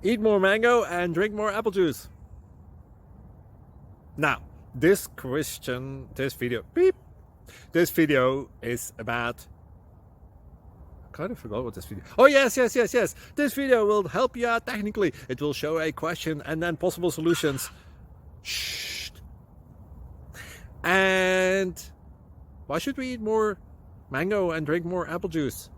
Eat more mango and drink more apple juice. Now, this video is about, I kind of forgot what this video. Oh, yes. This video will help you out technically. It will show a question and then possible solutions. Shh. And why should we eat more mango and drink more apple juice?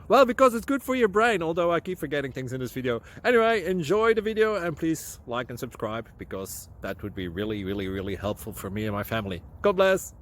Well, because it's good for your brain, although I keep forgetting things in this video. Anyway, enjoy the video and please like and subscribe, because that would be really helpful for me and my family. God bless!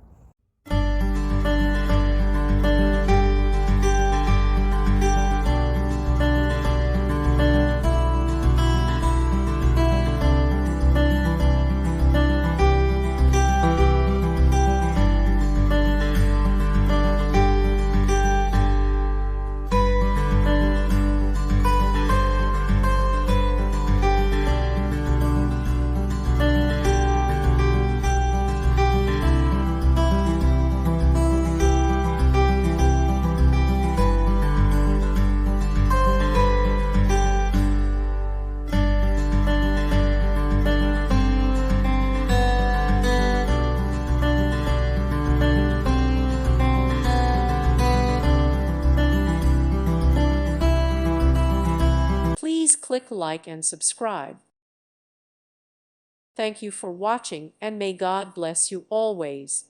Please click like and subscribe. Thank you for watching, and may God bless you always.